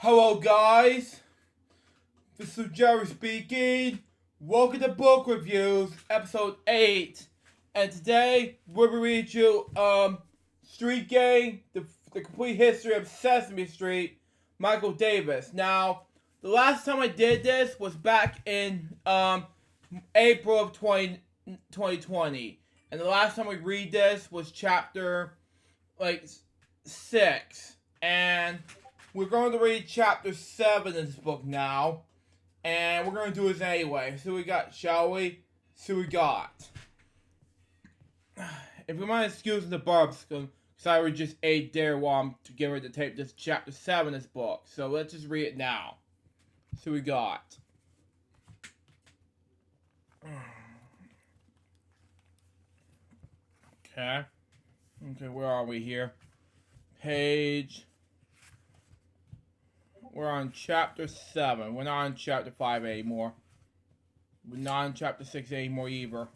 Hello guys, this is Jerry speaking. Welcome to Book Reviews, episode 8. And today, we'll read you, Street Gang, the complete history of Sesame Street, Michael Davis. Now, the last time I did this was back in, April of 2020. And the last time we read this was chapter, 6. And we're going to read chapter 7 in this book now. And we're going to do this anyway. So we got, shall we? So we got. If you mind excusing the burps, because I just ate there while I'm getting ready to tape this chapter 7 of this book. So let's just read it now. So we got. Okay. Okay, where are we here? Page. We're on chapter 7. We're not on chapter 5 anymore. We're not on chapter 6 anymore either.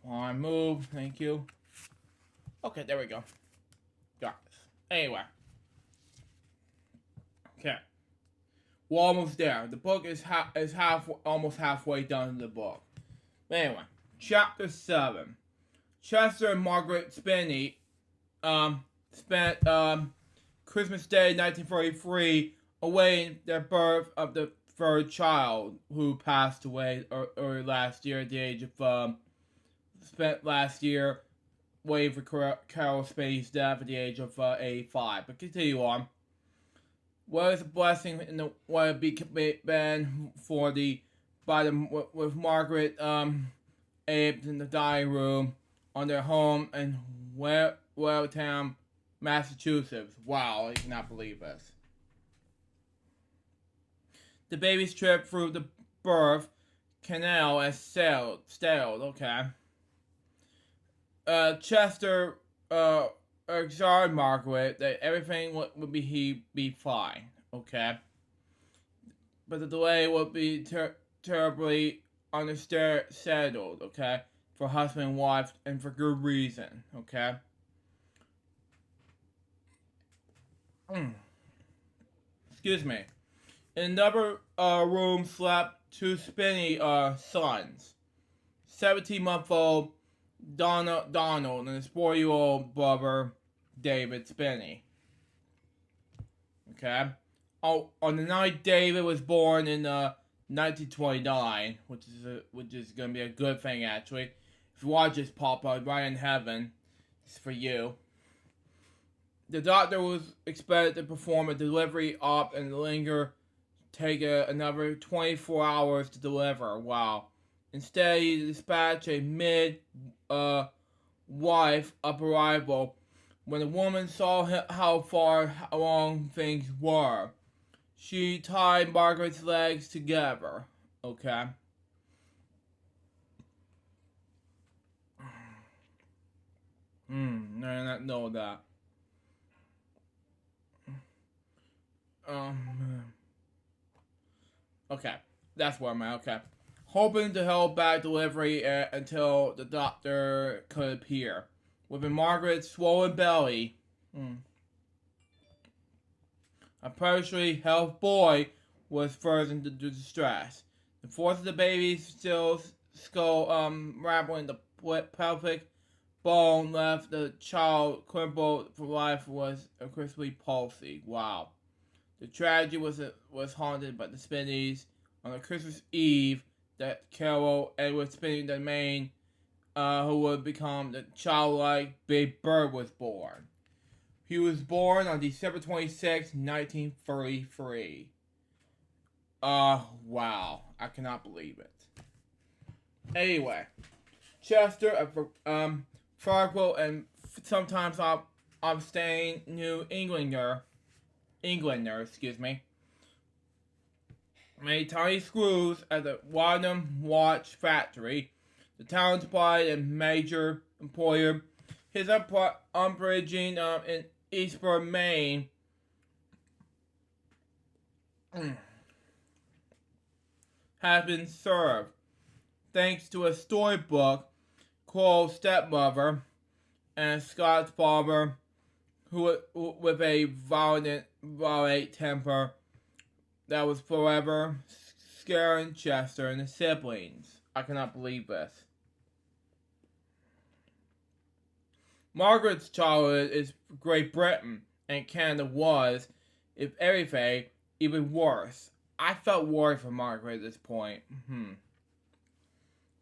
Come on, move. Thank you. Okay, there we go. Got this. Anyway. Okay. We're almost there. The book is almost halfway done in the book. But anyway. Chapter 7. Chester and Margaret Spinney spent Christmas Day 1943 awaiting the birth of the third child, who passed away early last year at the age of, spent last year waiting for Carol Spinney's death at the age of 85. But continue on. What is a blessing in the what it been for with Margaret Abe in the dining room on their home in Welltown, Massachusetts. Wow, I cannot believe this. The baby's trip through the birth canal has sailed, okay. Chester assured Margaret that everything would be fine, okay. But the delay would be terribly unsettled, okay, for husband and wife, and for good reason, okay. Excuse me. In another room slept two Spinney sons. 17-month-old Donald and his 4-year-old brother David Spinney. Okay. Oh, on the night David was born in 1929, which is gonna be a good thing actually. If you watch this pop up right in heaven, it's for you. The doctor was expected to perform a delivery op and take another 24 hours to deliver. Wow. Instead, he dispatched a mid-wife up arrival. When the woman saw how far along things were, she tied Margaret's legs together. Okay. I did not know that. Okay, that's where I'm at, okay. Hoping to hold back delivery until the doctor could appear. Within Margaret's swollen belly, a partially healthy boy was frozen to distress. The force of the baby's skull rattling the pelvic bone left the child crippled for life was a crisply palsy. Wow. The tragedy was haunted by the Spinneys on a Christmas Eve that Carol Edward Spinney the main, who would become the childlike Big Bird, was born. He was born on December 26, 1933. Wow. I cannot believe it. Anyway, Chester, a frugal and sometimes abstaining New Englander, made tiny screws at the Wadham Watch Factory, the town's pride and major employer. His upbringing in Eastburn, Maine, has been served thanks to a storybook called Stepmother and a Scots farmer who with a violent temper that was forever scaring Chester and his siblings. I cannot believe this. Margaret's childhood is Great Britain, and Canada was, if anything, even worse. I felt worried for Margaret at this point.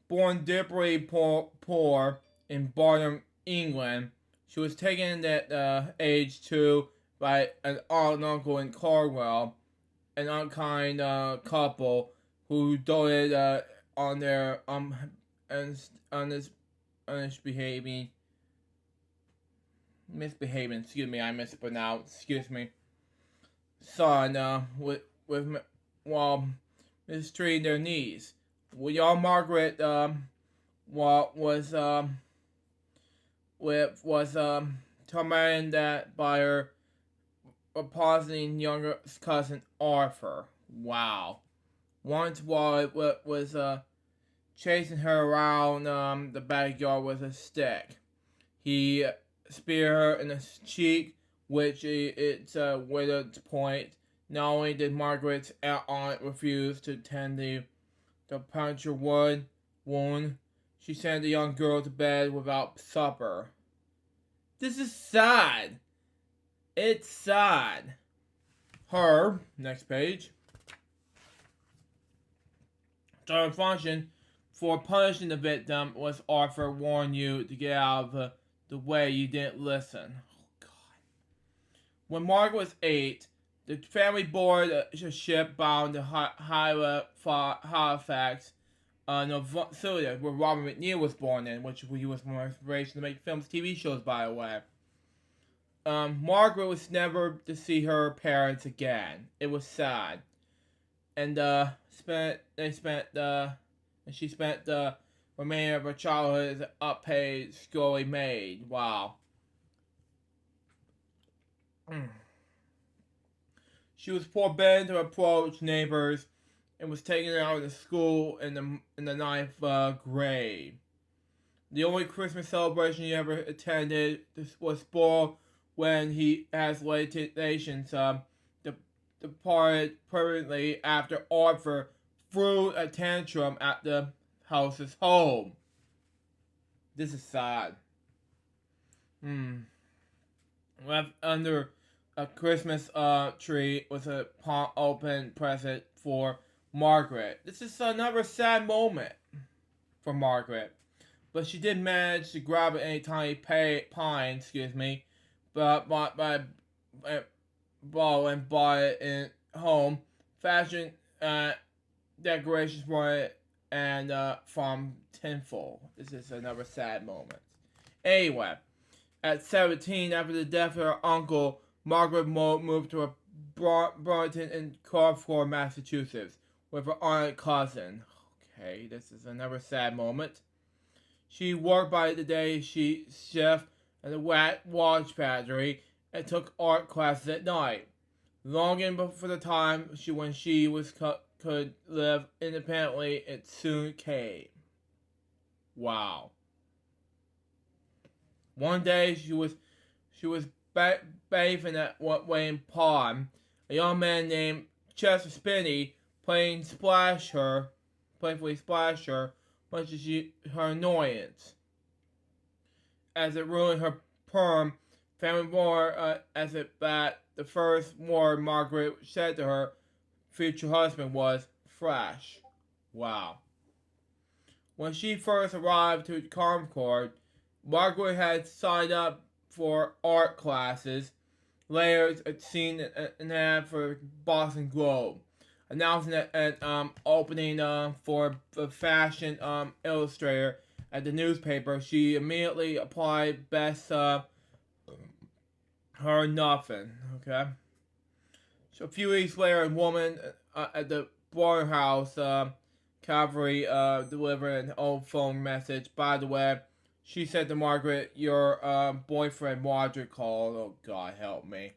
Born deeply poor in Barnum, England, she was taken at age 2 by an aunt and uncle in Cornwall, an unkind couple who doted on their misbehaving. Excuse me, I mispronounced. Excuse me. Son, while mistreating their niece. Young Margaret was tormented by her opposing younger cousin Arthur. Wow. Once while it was chasing her around the backyard with a stick, he speared her in the cheek, which it's widow's point. Not only did Margaret's aunt refuse to tend the puncture wound, she sent the young girl to bed without supper. This is sad. It's sad. Next page. Her function for punishing the victim was Arthur warned you to get out of the way. You didn't listen. Oh, God. When Margaret was 8, the family boarded a ship bound to Halifax, Nova Scotia, where Robert McNeil was born in, which he was more inspiration to make films, TV shows, by the way. Margaret was never to see her parents again. It was sad, and she spent the remainder of her childhood as an unpaid schooling maid. Wow. She was forbidden to approach neighbors and was taken out of school in the 9th grade. The only Christmas celebration he ever attended was spoiled when he has limitations departed permanently after Arthur threw a tantrum at the house's home. This is sad. Left under a Christmas tree was a open present for Margaret. This is another sad moment for Margaret. But she did manage to grab a tiny pine, but and bought it in home, fashion decorations for it, and from tinfoil. This is another sad moment. Anyway, at 17, after the death of her uncle, Margaret moved to Burlington in Crawford, Massachusetts, with her aunt and cousin. Okay, this is another sad moment. She worked by the day shift at the watch factory and took art classes at night, longing for the time when she could live independently. It soon came. Wow. One day she was bathing at Wayne Pond. A young man named Chester Spinney playfully splashed her, much to her annoyance, as it ruined her perm. Family more as it that the first word Margaret said to her future husband was fresh. Wow. When she first arrived to Concord, Margaret had signed up for art classes. Later, had seen an ad for Boston Globe, announcing an opening for the fashion illustrator at the newspaper. She immediately applied. Best her nothing. Okay. So a few weeks later, a woman at the Waterhouse Cavalry delivered an old phone message. By the way, she said to Margaret, your boyfriend Roger called. Oh, God help me.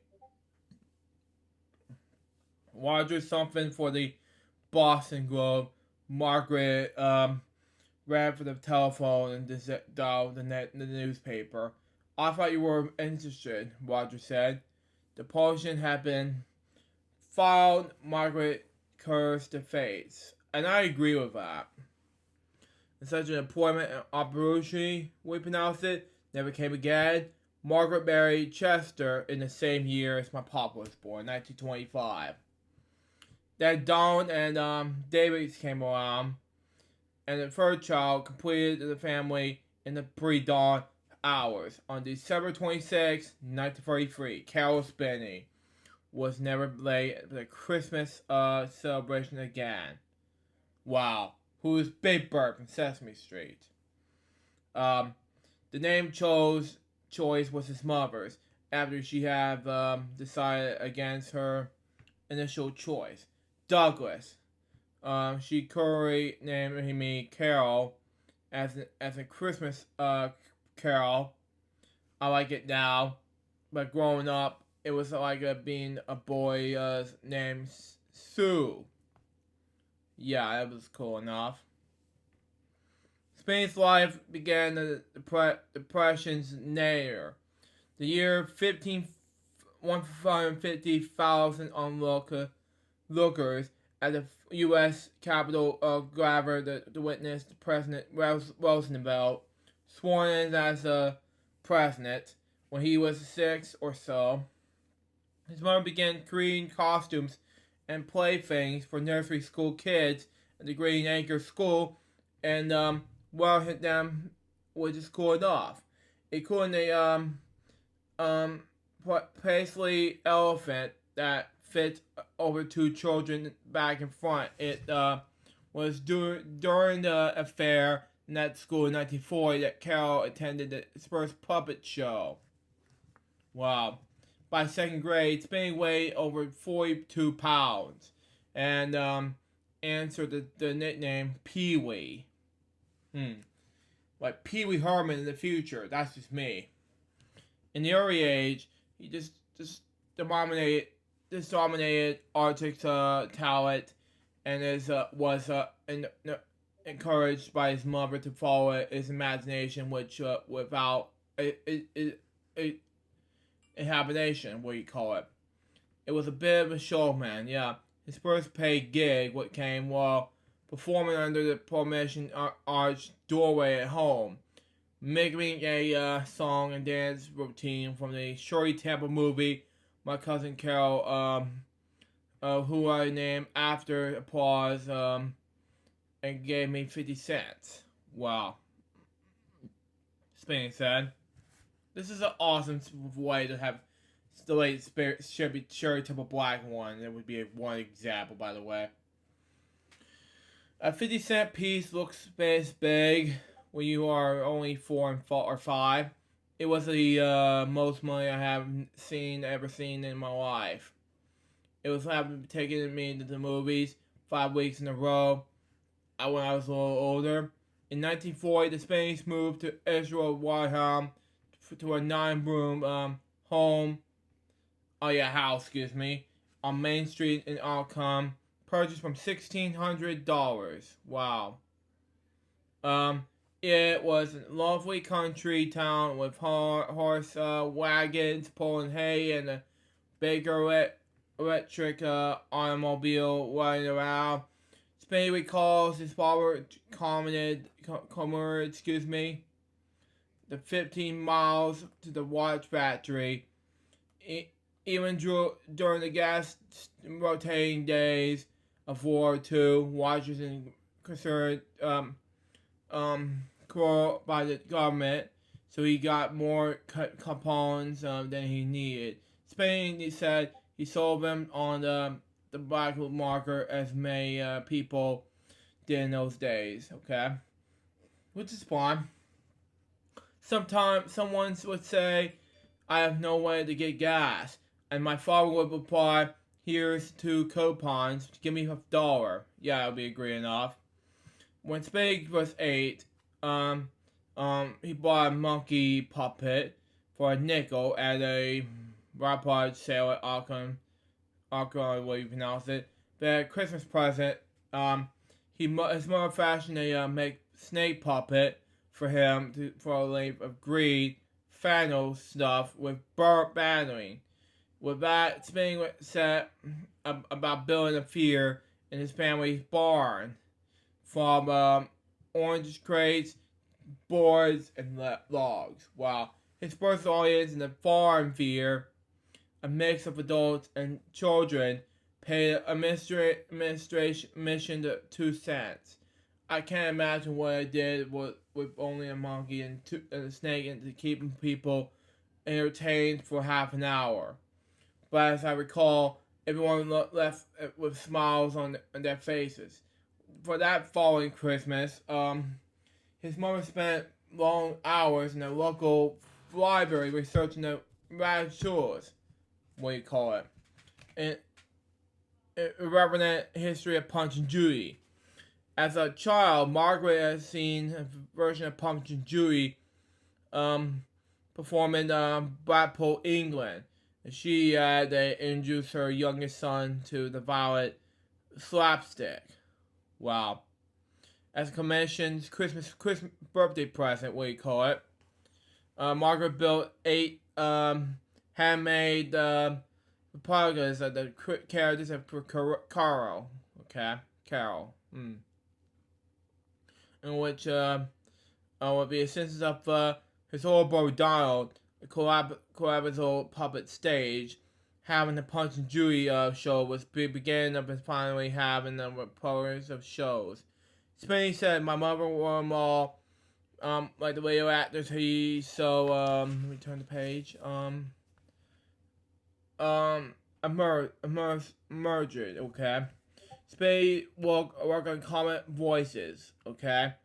Roger something for the Boston Globe. Margaret ran for the telephone and dialed the newspaper. I thought you were interested, Roger said. The potion had been filed Margaret cursed the fates. And I agree with that. In such an employment and opportunity, we pronounce it, never came again. Margaret married Chester in the same year as my papa was born, 1925. Then Donald and David came around, and the third child completed the family in the pre-dawn hours. On December 26, 1933, Carol Spinney was never late at the Christmas celebration again. Wow. Who is Big Bird from Sesame Street? The name choice was his mother's after she had decided against her initial choice. Douglas. She currently named me Carol as a Christmas carol. I like it now, but growing up, it was like being a boy named Sue. Yeah, that was cool enough. Spain's life began the Depression's nadir. The year 150,000 onlookers at the U.S. Capitol gathered to witness President Roosevelt sworn in as a president when he was 6 or so. His mother began creating costumes and playthings for nursery school kids at the Green Acre School, and well, hit them, which is cool enough, including a paisley elephant that fit over 2 children back and front. It was during the affair in that school in 1940 that Carol attended its first puppet show. Wow. By 2nd grade, Spinny weighed over 42 pounds and answered the nickname Pee-wee. Like Pee-wee Herman in the future. That's just me. In the early age, he just dominated artistic talent, and was encouraged by his mother to follow his imagination, which without inhabitation, what you call it. It was a bit of a showman, yeah. His first paid gig came while performing under the Prohibition Arch doorway at home, mimicking a song and dance routine from the Shirley Temple movie My Cousin Carol, who I named after applause, and gave me 50 cents. Wow. Spain said, "This is an awesome way to have the way should be Shirley Temple Black one." That would be one example, by the way. A 50-cent piece looks this big when you are only 4 or 5. It was the most money I have ever seen in my life. It was taking me to the movies 5 weeks in a row when I was a little older. In 1940, the Spanish moved to Israel Whiteham to a 9-room house, on Main Street in Alcom, purchased from $1,600. Wow. It was a lovely country town with horse wagons pulling hay and a Baker electric automobile running around. Spade recalls his father commented, the 15 miles to the watch factory. Even during the gas rotating days of World War II, watches and concerned called by the government, so he got more coupons than he needed. Spain, he said, he sold them on the black market as many people did in those days, okay? Which is fine. Sometimes someone would say, "I have no way to get gas," and my father would reply, "Here's 2 coupons, give me $1." Yeah, that would be agree enough. When Spade was 8, he bought a monkey puppet for a nickel at a Rapid sale at Auckland, what you pronounce it. The Christmas present, his mother fashioned a make snake puppet for him for a leap of greed, flannel stuff with burnt battery. With that, Spinning set about building a fear in his family's barn, from orange crates, boards, and logs. While his first audience in the farm fear, a mix of adults and children, paid admission to 2 cents. I can't imagine what I did with only a monkey and a snake into keeping people entertained for half an hour. But as I recall, everyone left with smiles on their faces. For that following Christmas, his mother spent long hours in a local library researching the radicals, what do you call it, and irreverent history of Punch and Judy. As a child, Margaret has seen a version of Punch and Judy perform in Blackpool, England. She had introduced her youngest son to the violent slapstick. Wow. As a commissioned Christmas birthday present, what do you call it, Margaret built 8 handmade replicas of the characters of Carol. Okay, Carol. In which with the assistance of his older brother Donald, a collaborative puppet stage, having the Punch and Judy show was the beginning of his finally having the programs of shows. Spinney said, "My mother wore them all, like the radio actors let me turn the page, emerged, okay? Spinney work on common voices, okay?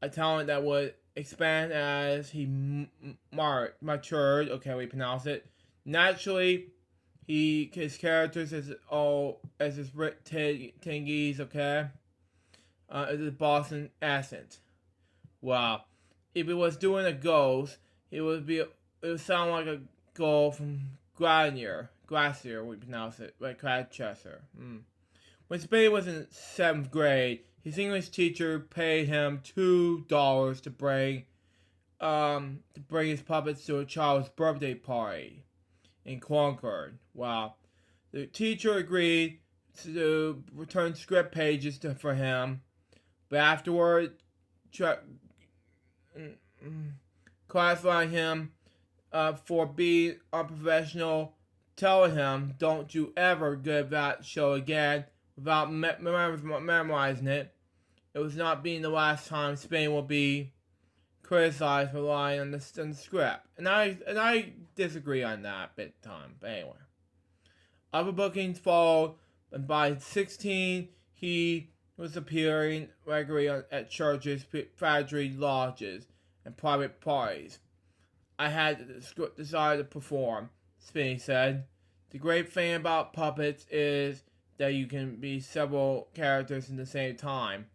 A talent that would expand as he matured, okay, we pronounce it. Naturally, his characters his tingies, okay? Is a Boston accent. Wow. If it was doing a ghost, it would sound like a ghost from Glacier, we pronounce it, like Cratchester. When Spade was in 7th grade, his English teacher paid him $2 to bring his puppets to a child's birthday party in Concord. Wow. The teacher agreed to return script pages for him, but afterward, classifying him for being unprofessional, telling him, "Don't you ever give that show again without memorizing it. It was not being the last time Spain will be criticized for relying on the script." And I disagree on that big time. But anyway, other bookings followed, and by 16, he was appearing regularly at churches, factory lodges, and private parties. "I had the desire to perform," Spinney said. "The great thing about puppets is that you can be several characters at the same time,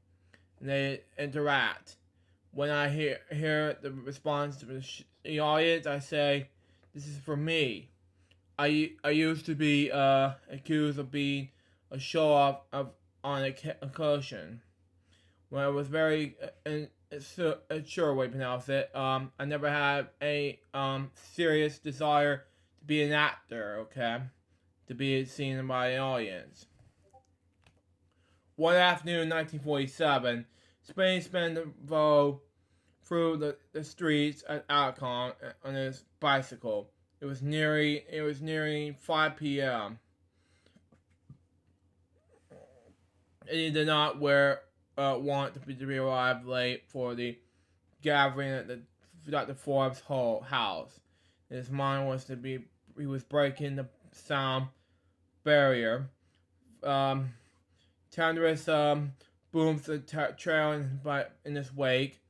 and they interact. When I hear the response from the audience, I say, 'This is for me.' I used to be accused of being a show-off on a cushion. When I was very sure way to pronounce it, I never had a serious desire to be an actor, okay? To be seen by an audience." One afternoon in 1947, Spain spent the road through the streets at Alcon on his bicycle. It was nearing 5 p.m. And he did not want to be arrived late for the gathering at Dr. Forbes' house. His mind was he was breaking the sound barrier. Thunderous booms trailing in his wake.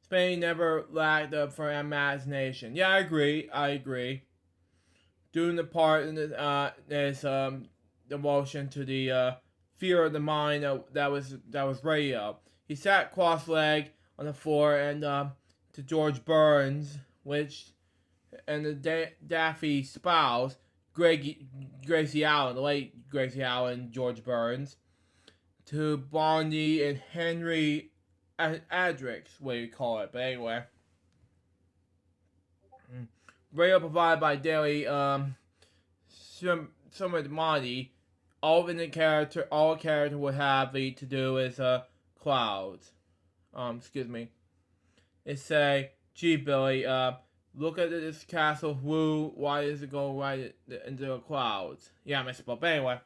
Spain never lacked for imagination. Yeah, I agree. Doing the part in this devotion to the fear of the mind that was radio. He sat cross-legged on the floor and to George Burns, and the Daffy spouse, Gracie Allen, the late Gracie Allen, George Burns, to Bondi and Henry Adrix, what do you call it? But anyway, radio provided by Daily Summer Monty all character would have to do is clouds. Excuse me. It say, "Gee, Billy, look at this castle. Woo, why does it go right into the clouds?" Yeah, I misspoke. But anyway,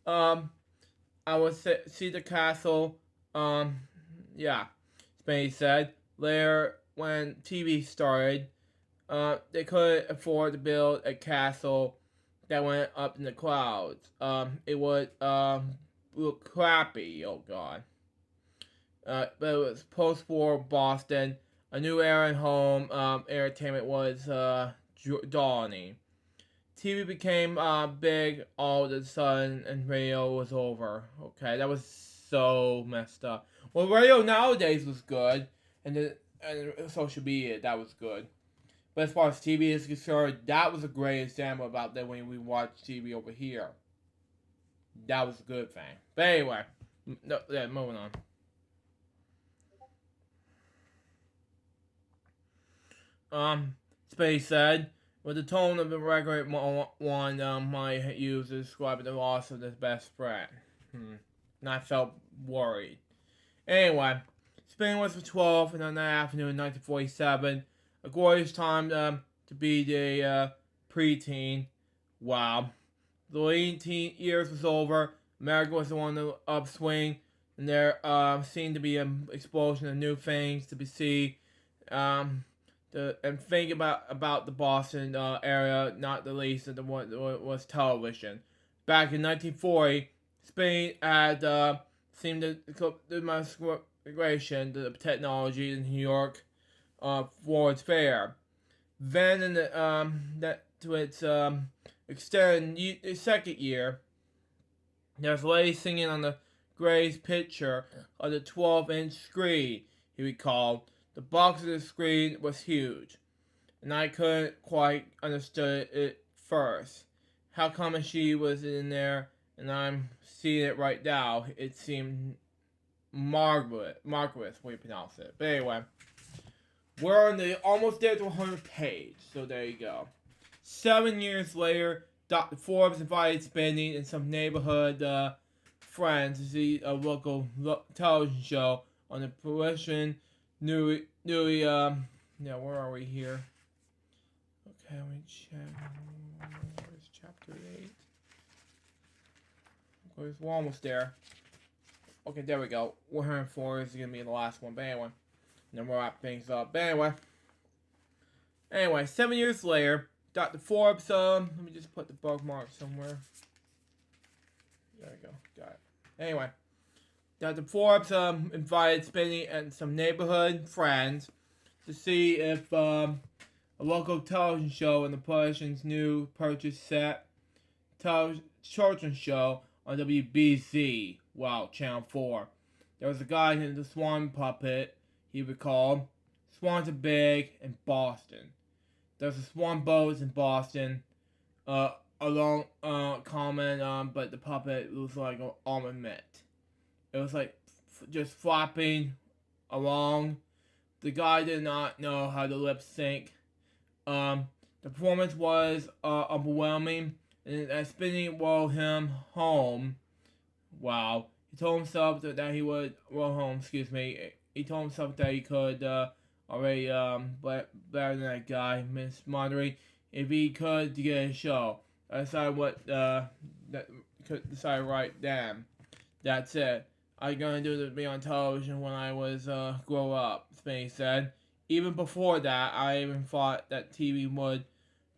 I would see the castle. Yeah, Spade said. Later, when TV started, they couldn't afford to build a castle that went up in the clouds. It would look crappy. Oh God. But it was post-war Boston. A new era in home entertainment was dawning. TV became big all of a sudden, and radio was over. Okay, that was so messed up. Well, radio nowadays was good, and social media, that was good. But as far as TV is concerned, that was a great example about that when we watch TV over here. That was a good thing. But anyway, moving on. Space said, with the tone of the record one might use to describe the loss of his best friend. And I felt worried. Anyway, Spain was the 12th in the afternoon, 1947. A glorious time to be the preteen. Wow. The late teen years was over. America was on the upswing, and there seemed to be an explosion of new things to be seen. And think about the Boston area, not the least of what was television. Back in 1940, Spain had seemed to demonstration the technology in New York World's Fair. Then in that to its extended second year, there's a lady singing on the greatest picture of the 12-inch screen, he recalled. The box of the screen was huge, and I couldn't quite understand it first. How come she was in there and I'm seeing it right now? It seemed marvelous, way you pronounce it. But anyway, we're on the almost there to 100 page, so there you go. 7 years later, Dr. Forbes invited Spending and some neighborhood friends to see a local television show on the Parisian where are we here? Okay, let me check. Where's chapter 8? We're almost there. Okay, there we go. 104 is going to be the last one, but anyway. And then we'll wrap things up. But anyway, 7 years later, Dr. Forbes, let me just put the bookmark somewhere. There we go, got it. Anyway, Dr. Forbes invited Spinny and some neighborhood friends to see if a local television show in the Parisian's new purchase set children's show on WBZ, Channel 4. There was a guy named the Swan Puppet, he recalled. Swans are big in Boston. There's a swan boats in Boston, along common, but the puppet was like an almond mint. It was like just flopping along. The guy did not know how to lip sync. The performance was overwhelming, and as Spinny rolled him home, he told himself that he would roll home. Excuse me. He told himself that he could already better than that guy, Miss Monterey, if he could to get a show. I decided decide right then. That's it. I'm gonna do to be on television when I was grow up, Spinny said. Even before that, I even thought that TV would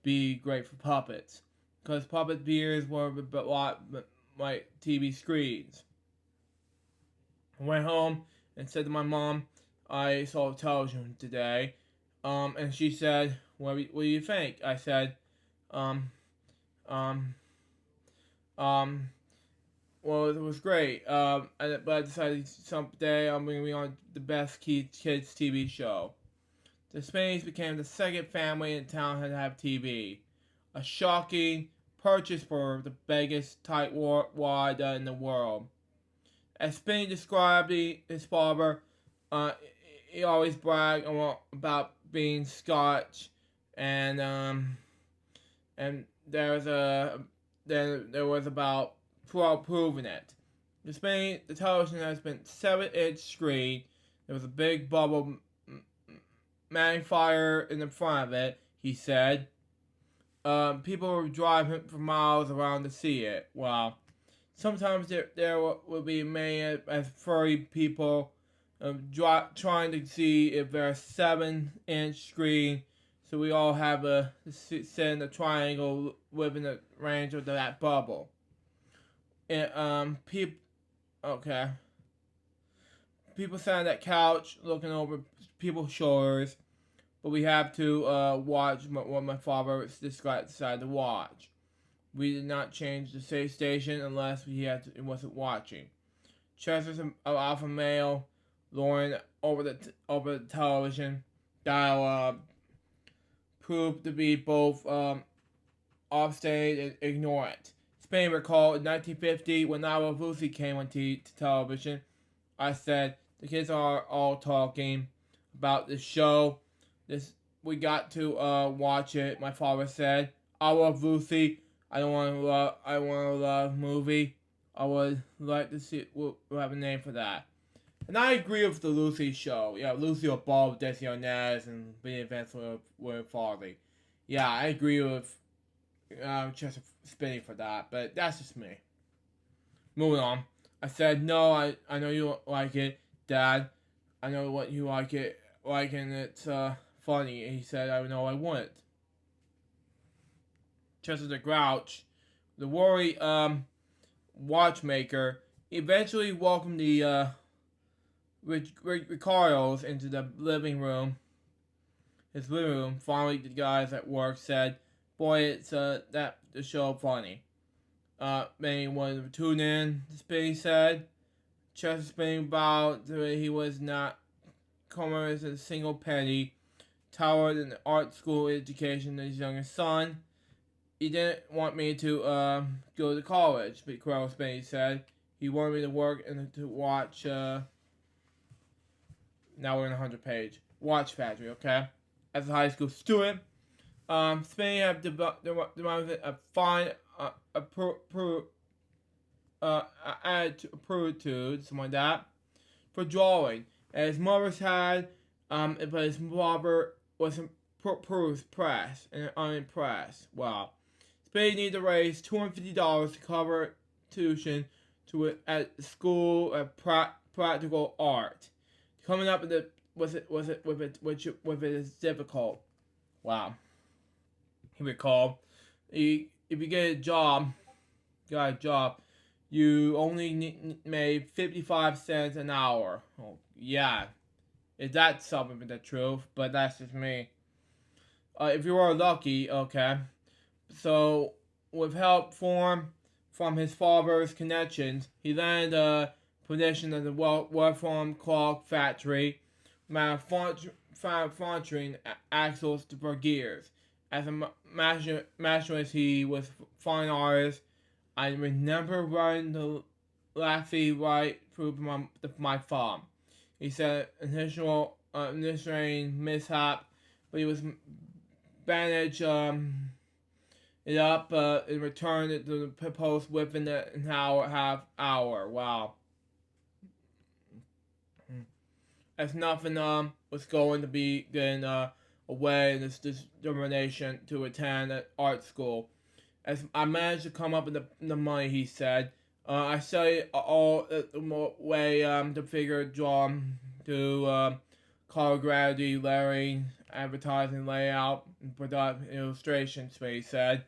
be great for puppets, because puppet beers were a lot like TV screens. I went home and said to my mom, I saw television today, and she said, what do you think? I said, well, it was great, but I decided someday I'm going to be on the best kids TV show. The Spaniards became the second family in town to have TV. A shocking purchase for the biggest tightwad in the world. As Spinny described his father, he always bragged about being Scotch, and there was about proving it. The television has been 7-inch screen. There was a big bubble magnifier in the front of it, he said. People were driving for miles around to see it. Well, sometimes there will be many as furry people trying to see if there's a 7-inch screen, so we all have a sit in the triangle within the range of that bubble. And okay. People sat on that couch looking over people's shoulders, but we have to watch what my father decided to watch. We did not change the safe station unless it wasn't watching. Chester's an alpha male, Lauren over the television dial proved to be both offstage and ignorant. Spain recalled in 1950 when Our Lucy came on television. I said the kids are all talking about the show. We got to watch it. My father said, "I love Lucy. I want to love movie. I would like to see. We'll have a name for that." And I agree with the Lucy show. Yeah, Lucy will ball with Desi Arnaz and be events with Farley. Yeah, I agree with Chester Spinney for that, but that's just me. Moving on. I said, no, I know you don't like it, Dad. I know what you like and it's funny. And he said, I know I wouldn't. Chester the Grouch, the worry watchmaker, eventually welcomed the Ricardos into the living room. His living room. Finally, the guys at work said, "Boy, it's the show funny." Many wanted to tune in. Spinney said. Chester Spinney about he was not commerce a single penny. Towered in the art school education of his youngest son. He didn't want me to go to college, but Carl Spinney said. He wanted me to work and to watch. Now we're in 100-page. Watch Factory, okay? As a high school student, Spinney had developed a fine aptitude, something like that, for drawing. And his mother's had, but his father was impressed and unimpressed. Wow. Spinney needed to raise $250 to cover tuition at school of practical art. Coming up with it is difficult. Wow. He recalled, if you get a job, you only made 55 cents an hour. Oh, yeah. Is that something the truth? But that's just me. If you are lucky, okay. So, with help from his father's connections, he landed a position at the well-formed clock factory, manufacturing axles for gears. As a machinist, he was fine artist. I remember running the Laffy right through my thumb. He said initial mishap, but he was bandaged it up and returned it to the post within an hour, half hour. Wow. As nothing was going to be getting away in this determination to attend an art school. As I managed to come up with the money, he said, I studied all the way to figure draw to color gravity, layering, advertising, layout, and product illustrations. But he said,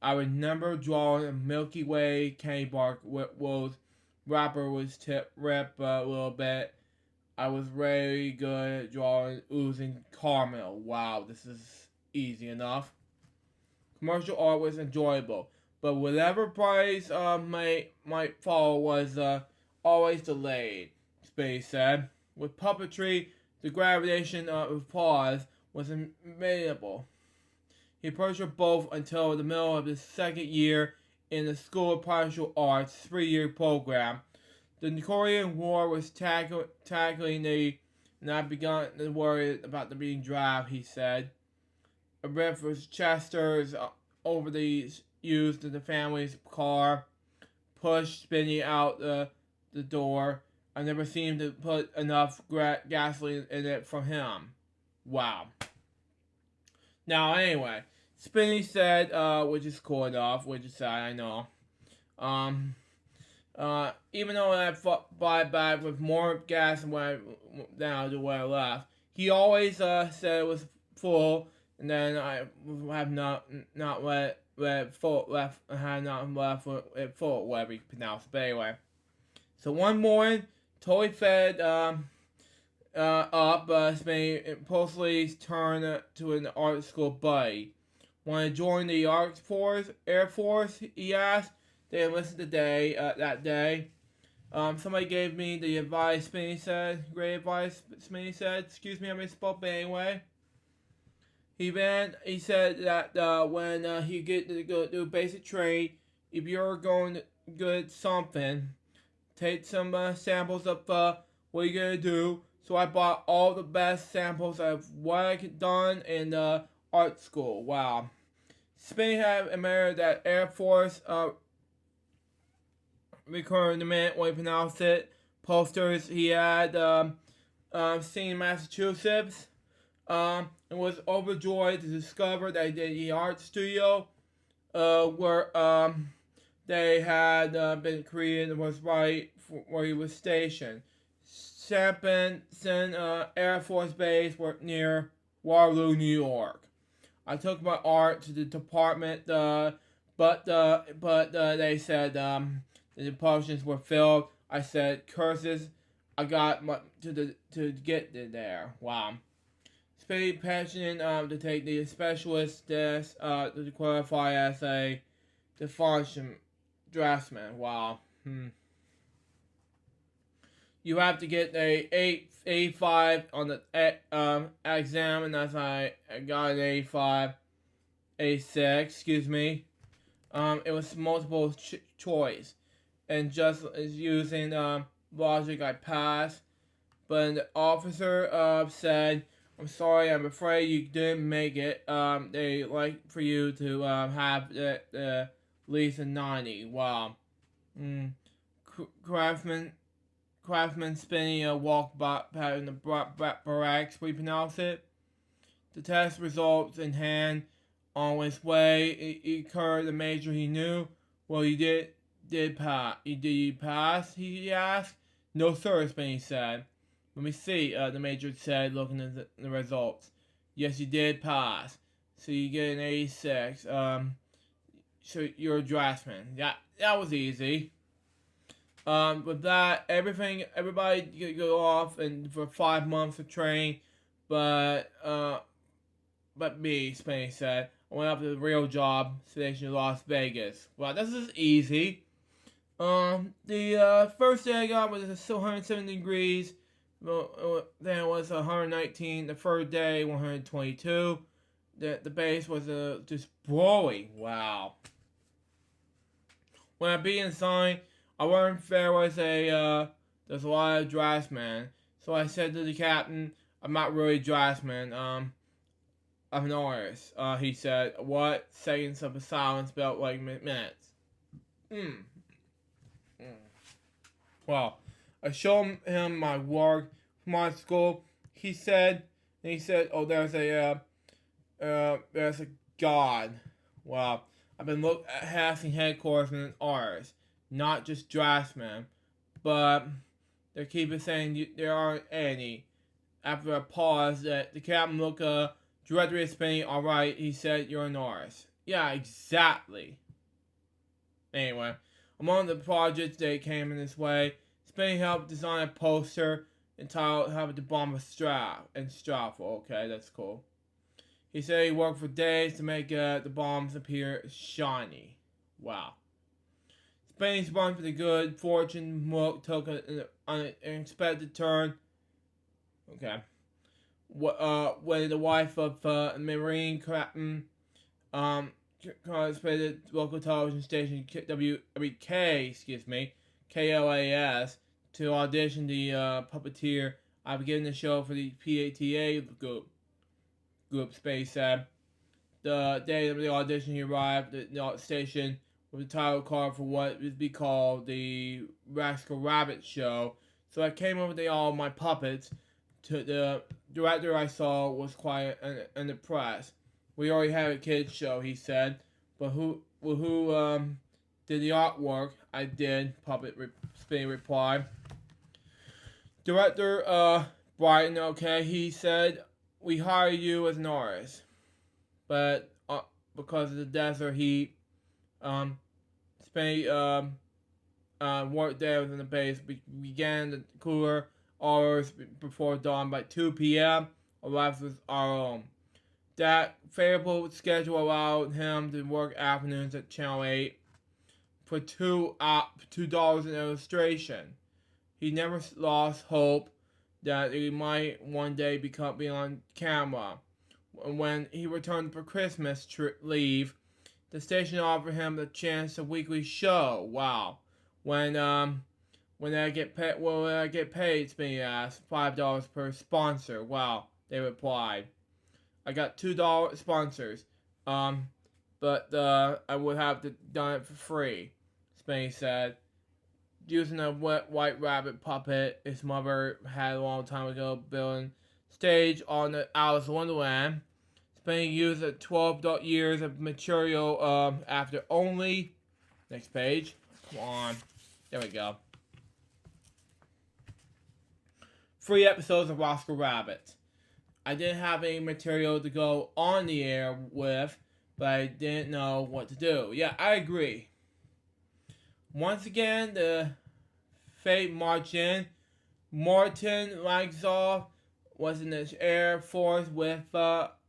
I remember drawing a Milky Way candy bar with wrapper was ripped a little bit. I was very good at drawing oozing caramel. Wow, this is easy enough. Commercial art was enjoyable, but whatever prize might follow was always delayed, Spinney said. With puppetry, the gravitation of applause was inevitable. He pursued both until the middle of his second year in the School of Martial Arts 3-year program. The Korean War was tackling and I began to worry about the being draft, he said. A riff was Chester's over the use of the family's car. pushed Spinny out the door. I never seemed to put enough gasoline in it from him. Wow. Now, anyway, Spinny said, which is cool enough, which is sad, I know. Even though I buy back with more gas than when I left, he always said it was full, and then I have not let it full left. I had not left it full, whatever you pronounce it. But anyway, so one morning, totally fed up, Spinny impulsively turned to an art school buddy. Want to join the Air Force? He asked. They enlisted that day. Somebody gave me the advice, Spinny said. Great advice, Spinny said. Excuse me, I misspoke, but anyway. He said that when he get to go do basic trade, if you're going to good something, take some samples of what you're going to do. So I bought all the best samples of what I had done in art school. Wow. Spinny had admired that Air Force requirement, when he pronounced it, posters he had seen in Massachusetts, and was overjoyed to discover that the art studio where they had been created was right where he was stationed. Sampson Air Force Base were near Waterloo, New York. I took my art to the department, but they said the portions were filled. I said, curses, I got to get there. Wow. Spinny passionate to take the specialist test to qualify as a defunction draftsman. Wow. You have to get a 85 on the exam, and that's I got an 85, 86, excuse me. It was multiple choice, and just as using logic, I passed. But the officer said, "I'm sorry, I'm afraid you didn't make it. They like for you to have at least a 90. Wow. Craftsman Spinny walked by in the barracks, we pronounce it. The test results in hand. On his way, he occurred the major he knew. Well, you did pass. Did you pass? He asked. No, sir, Spinny said. Let me see, the major said, looking at the results. Yes, you did pass. So you get an 86. So you're a draftsman. That was easy. With that, everybody could go off and for 5 months of training, but me, Spinny said. I went up to the real job station in Las Vegas. Well, this is easy. The first day I got was still 170 degrees. Then it was 119. The third day, 122. The base was just blowing. Wow. When I began inside, I learned there was there's a lot of draftsmen. So I said to the captain, I'm not really a draftsman. I'm an artist. He said, what? Seconds of silence felt like minutes. Well, I showed him my work from my school. He said, oh, there's a God. Wow. I've been asking headquarters and artists, not just draftsmen, but they keep saying there aren't any. After a pause, the captain looked directly at Spinny. All right, he said, you're an artist. Yeah, exactly. Anyway, among the projects that came in this way, Spinny helped design a poster entitled "How to Bomb a Straffel." Okay, that's cool. He said he worked for days to make the bombs appear shiny. Wow. Spinny's run for the good fortune took an unexpected turn. Okay. When the wife of Marine Captain participated local television station KLAS to audition the puppeteer. I began the show for the PATA group. Space said. The day of the audition, he arrived at the station with the title card for what would be called the Rascal Rabbit Show. So I came over to all my puppets. To the director I saw was quite unimpressed. We already have a kids show, he said, but who did the artwork? I did. Spinny replied. Director Brighton, okay, he said, we hire you as an artist, but because of the desert heat, Spinny work there within the base began the cooler hours before dawn by 2 p.m. Arrives with our own. That favorable schedule allowed him to work afternoons at Channel 8 for $2 an illustration. He never lost hope that he might one day be on camera. When he returned for Christmas leave, the station offered him the chance of a weekly show. Wow. When I get paid, will I get paid? Spinny asked. $5 per sponsor. Wow, they replied. I got $2 sponsors. But I would have done it for free. Spinny said, using a wet white rabbit puppet his mother had a long time ago building stage on the Alice in Wonderland. Spinny used 12 years of material after only. Next page. Come on. There we go. 3 episodes of Rascal Rabbit. I didn't have any material to go on the air with, but I didn't know what to do. Yeah, I agree. Once again, the fate marched in. Martin Langsoff was in the Air Force with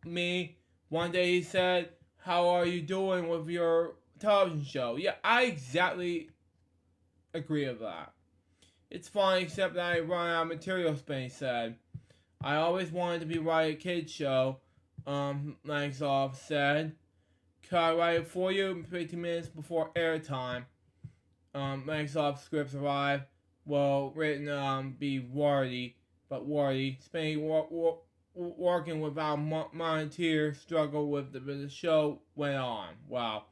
me. One day he said, how are you doing with your television show? Yeah, I exactly agree with that. It's fine, except that I run out of material, Spinny said. I always wanted to be writing a kids show, Langsoff said. Could I write it for you 15 minutes before airtime? Langsoff's scripts arrived. Well, written, be wordy, but wordy. Spinny working without volunteer struggle with the show went on. Wow.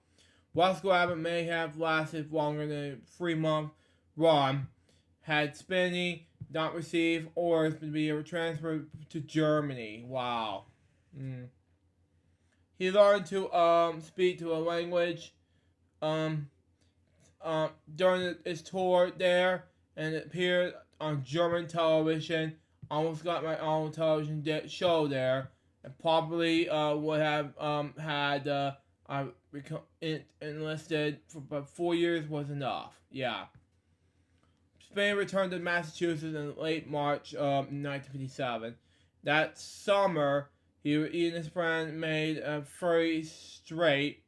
Rascal Rabbit may have lasted longer than a 3-month run had Spinny not received orders to be transferred to Germany. Wow. He learned to speak to a language during his tour there and appeared on German television. Almost got my own television show there, and probably would have had enlisted for about 4 years was enough. Yeah. Spinny returned to Massachusetts in late March 1957. That summer, he and his friend made a very straight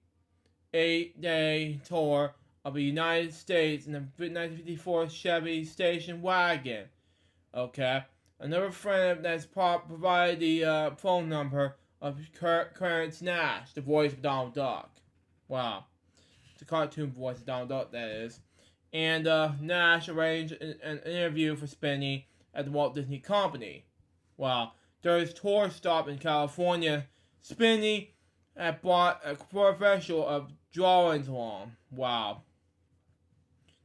8-day tour of the United States in a 1954 Chevy station wagon. Okay. Another friend that's provided the phone number of Clarence Nash, the voice of Donald Duck. Wow. The cartoon voice of Donald Duck, that is. And Nash arranged an interview for Spinny at the Walt Disney Company. Wow. During his tour stop in California, Spinny had brought a professional of drawings along. Wow.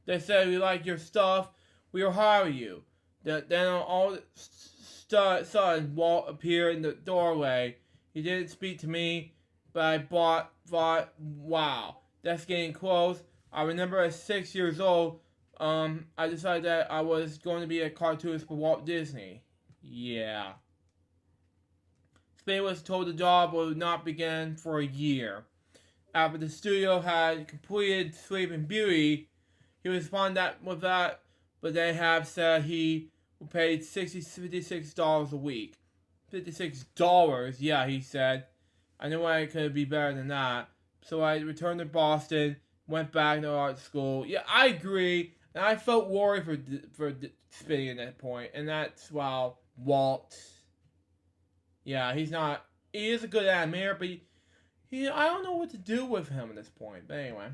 They said, we like your stuff, we'll hire you. Then all of a sudden, Walt appeared in the doorway. He didn't speak to me, but I thought, wow, that's getting close. I remember at 6 years old, I decided that I was going to be a cartoonist for Walt Disney. Yeah. Spinny was told the job would not begin for a year. After the studio had completed Sleeping Beauty, he responded with that, but they have said he paid $56 a week. $56? Yeah, he said. I knew I could be better than that. So I returned to Boston, went back to art school. Yeah, I agree. And I felt worried for Spinny at that point. And that's, wow, Walt. Yeah, he is a good animator, but I don't know what to do with him at this point. But anyway.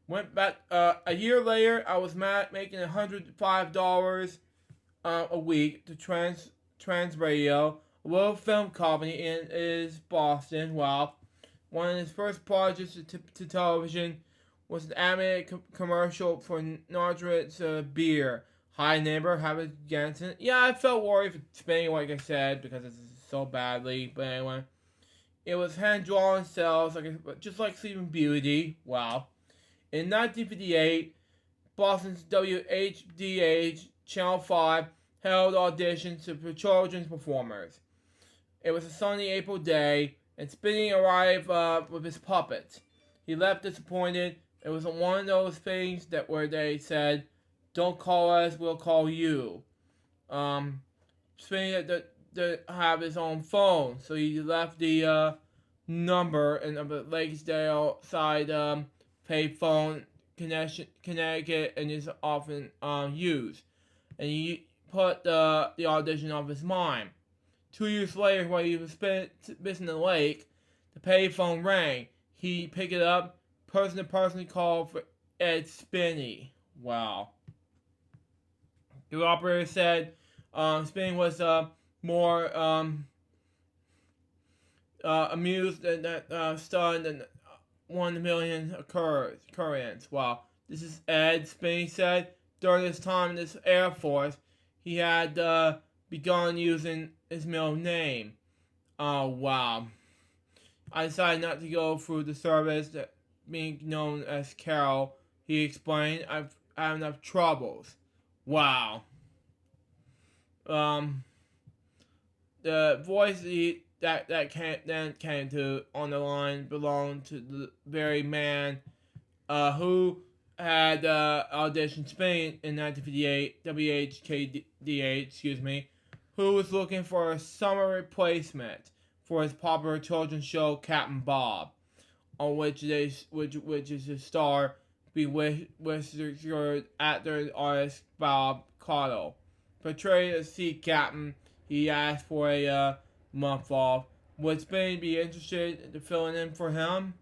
Went back, a year later, I was making $105 a week to Trans Radio, a little film company in Boston. Well, One of his first projects to television was an animated commercial for Nordstrom's beer. Hi neighbor, have a Jansen. Yeah, I felt worried for Spain, like I said, because it's so badly. But anyway, it was hand-drawn cells, just like Sleeping Beauty. Wow. In 1958, Boston's WHDH Channel 5 held auditions for children's performers. It was a sunny April day, and Spinny arrived with his puppets. He left disappointed. It was one of those things where they said, "Don't call us, we'll call you." Spinny had to have his own phone, so he left the number in the Lakesdale side payphone Connecticut, and is often used. And he put the audition off his mind. 2 years later, while he was missing the lake, the payphone rang. He picked it up, person to person called for Ed Spinney. Wow. The operator said Spinney was more amused and stunned than 1 million occurrence. Wow. This is Ed, Spinney said. During his time in the Air Force, he had begun using his middle name. Oh, wow. I decided not to go through the service, being known as Carol. He explained, I have enough troubles. Wow. The voice that came to on the line belonged to the very man who had auditioned Spain in 1958, WHKDH, who was looking for a summer replacement for his popular children's show Captain Bob, on which is his star, bewhiskered actor artist Bob Caudle. Portrayed as sea captain, he asked for a month off. Would Spain be interested in filling in for him?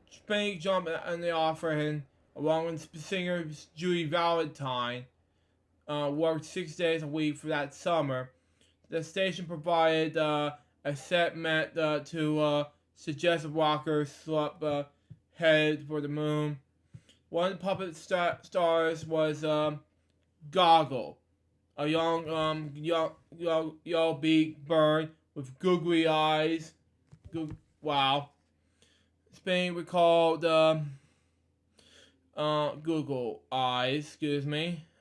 Spain jumped on the offer, and along with singer Judy Valentine, worked 6 days a week for that summer. The station provided a set meant to suggest rockers slept headed for the moon. One of the puppet stars was Goggle, a young yellow-beaked bird with googly eyes. Wow. Spain recalled Google eyes. I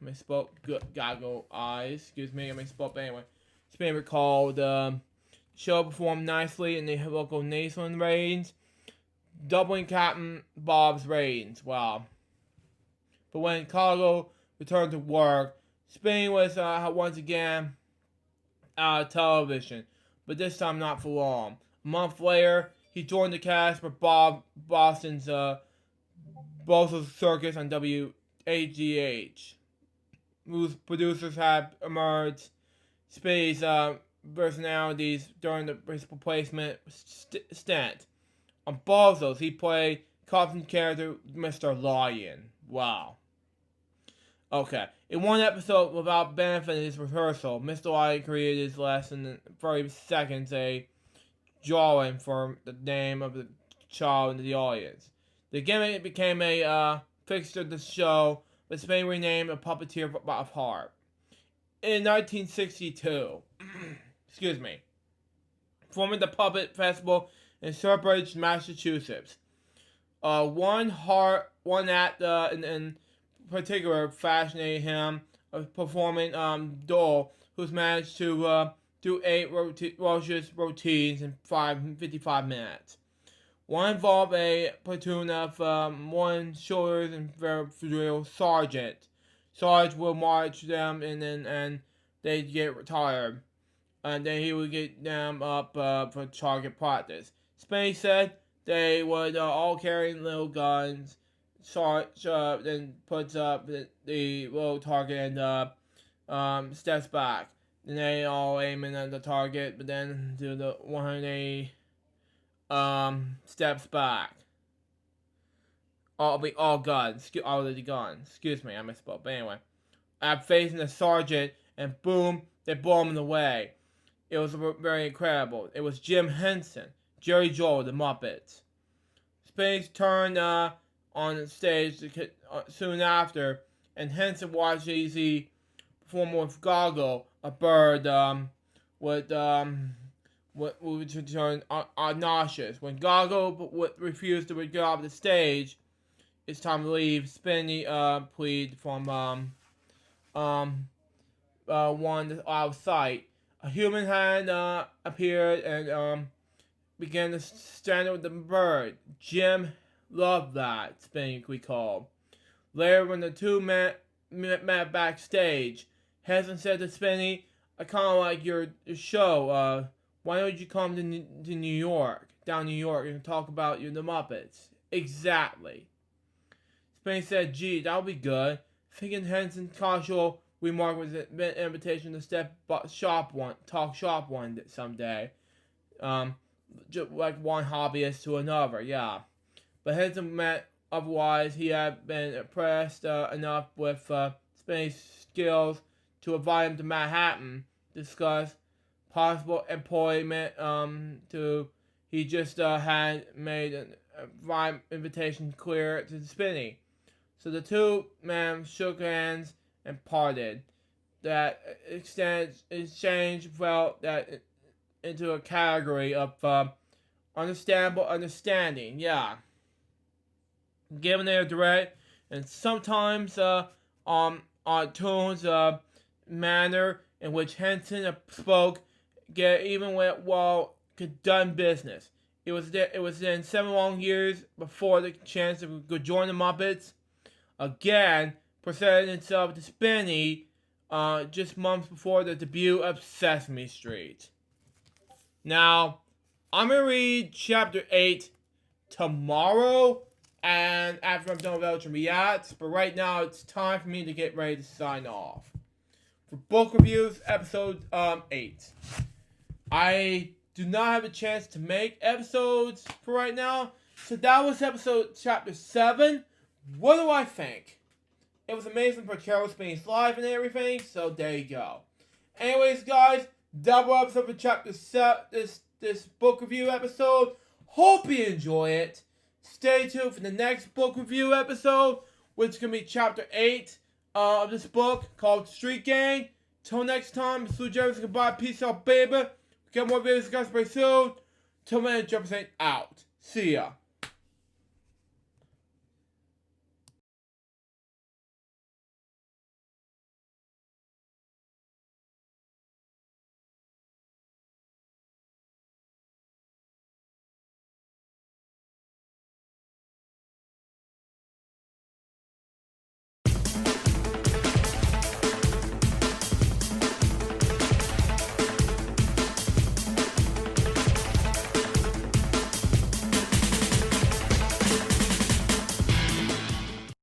misspoke. Goggle eyes. I misspoke. But anyway, Spain recalled the show performed nicely in the local Nationwide ratings, doubling Captain Bob's ratings. Wow. But when Carlo returned to work, Spain was once again out of television, but this time not for long. A month later, he joined the cast for Boston's Bozo Circus on WHGH, whose producers had emerged Spain's personalities during his replacement stint. On Bozo's, he played cartoon character Mr. Lion. Wow. Okay. In one episode, without benefiting his rehearsal, Mr. Lion created his lesson in 30 seconds, a drawing for the name of the child in the audience. The gimmick became a fixture of the show, but Spain renamed a puppeteer of heart. In 1962, forming the Puppet Festival in Sturbridge, Massachusetts. One act in particular fascinated him, a performing doll who's managed to do 8 routines in 55 minutes. One involved a platoon of one shoulders and drill sergeant. Sarge will march them and they'd get retired. And then he would get them up for target practice. Spain said they would all carry little guns. Sarge then puts up the little target and steps back. Then they all aim in at the target, but then do the 180 steps back. All the guns. All of the guns. Excuse me, I misspoke. But anyway, I'm facing the sergeant, and boom, they blow him away. It was very incredible. It was Jim Henson. Jerry Joel, the Muppets. Spinny's turn on the stage soon after, and Henson watched Easy perform with Goggle, a bird with would turn nauseous. When Goggle refused to get off the stage, it's time to leave. Spinny plead from one out of sight. A human hand appeared and began to stand with the bird. Jim loved that, Spinny recalled. Later, when the two met backstage, Henson said to Spinny, "I kind of like your show. Why don't you come to New York, down New York, and talk about the Muppets?" "Exactly." Spinny said, "Gee, that'll be good." Thinking Henson's casual remark was an invitation to talk shop one someday. Just like one hobbyist to another, yeah. But Henson meant otherwise. He had been impressed enough with Spinny's skills to invite him to Manhattan, discuss possible employment. He just had made an invitation clear to Spinny. So the men shook hands and parted. That exchange felt that into a category of understandable understanding, yeah. Given their direct and sometimes tones manner in which Henson spoke, even could done business. It was then 7 long years before the chance to go join the Muppets again presented itself to Spinny just months before the debut of Sesame Street. Now, I'm going to read Chapter 8 tomorrow, and after I'm done with Elgin Reacts, but right now it's time for me to get ready to sign off. For Book Reviews, Episode 8. I do not have a chance to make episodes for right now, so that was Chapter 7. What do I think? It was amazing for Carol Spinny's life and everything, so there you go. Anyways, guys, double episode for Chapter 7, this book review episode. Hope you enjoy it. Stay tuned for the next book review episode, which is going to be Chapter 8 of this book called Street Gang. Till next time, it's LukeJ62895's. Goodbye, peace out, baby. Get more videos, guys, very soon. Till then, 100% out. See ya.